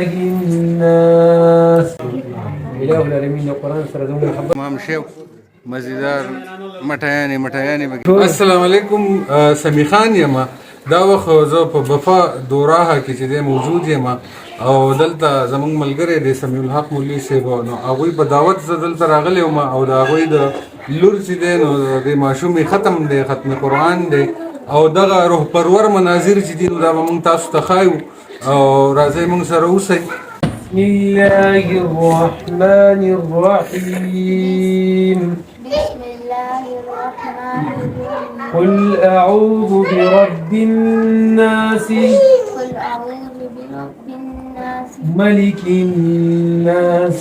الناس. إله العالمين القرآن سره زموږ محبت امام شیو مزیدار مټیانې السلام علیکم سمی خان یم دا وخت زه په بفا دوراها کې چې دی موجود یم او دلته زموږ ملګری دی سمیع الحق مولوي صاحب نو هغوی په دعوت زه دلته راغلی وم او د هغوی د لور چې دی نو د ماشومې ختم دی ختم قرآن دی او دغه روح پرور مناظر چې دي نو دا به موږ تاسو ته ښایو او راځئ موږ سره اوسئ. بسم الله الرحمن الرحيم. بسم الله الرحمن الرحيم. قل أعوذ برب الناس قل أعوذ برب الناس ملك الناس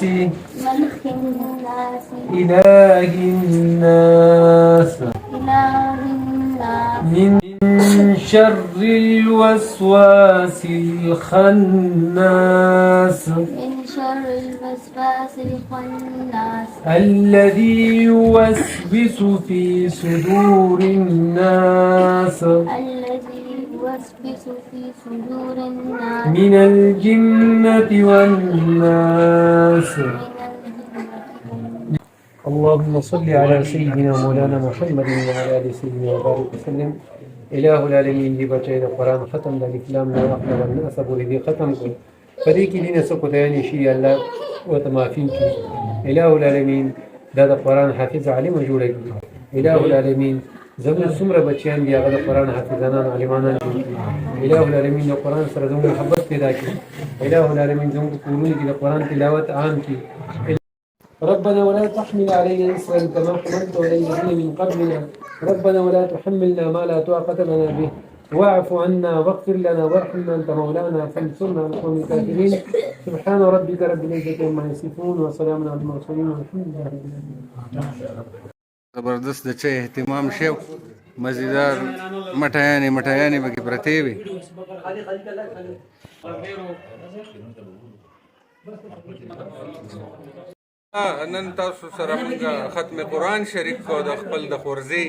ملك الناس إله الناس إله الناس من شر الوسواس الخناس من شر الوسواس الخناس الذي يوسوس في صدور الناس الذي يوسوس في صدور الناس من الجنة والناس. اللهم صل على سيدنا مولانا محمد وعلى آل سيدنا وبارك وسلم. إله العالمین دی بچی د قرآن ختم د الکلام نه واخله والناس پورې دی ختم کړو په دې کې دینه څه کوتاهیانې شي الله ورته معافي کړي. إله العالمین دا د قرآن حافظ عالمه جوړه کړي. إله العالمین زموږ څومره بچیان دي هغه د قرآن حافظانان عالمانان جوړ کړي. إله العالمین د قرآن سره زموږ محبت پیدا کړي. إله العالمین زموږ کورونو کې د قرآن تلاوت عام کړي. ربنا ولا تحمل علينا إصرا كما حملت على الذين من قبلنا ربنا ولا تحملنا ما لا طاقة لنا به واعف عنا واغفر لنا وارحمنا أنت مولانا فانصرنا على القوم الكافرين. سبحان ربك رب العزة عما يصفون وسلام على المرسلين والحمد لله رب العالمين. زبردست د چای اهتمام شو مزیدار مټیانې پکې پرتې وي. نن تاسو سره موږ ختم قرآن شریف کو د خپل د خورزي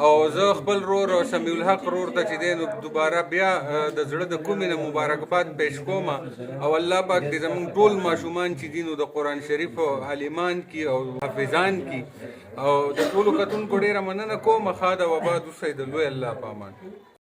او زه خپل رور سمیع الحق رور ته چې دی نو دوباره بیا د زړه د کومې نه مبارکباد پیش کوم او الله پاک دې زموږ ټول ماشومان چې دي نو د قرآن شریف عالمان کی او حافظان کی او د ټولو کتونکو ډېره مننه کوم. ښه ده وباد اوسئ د لوی الله په امان.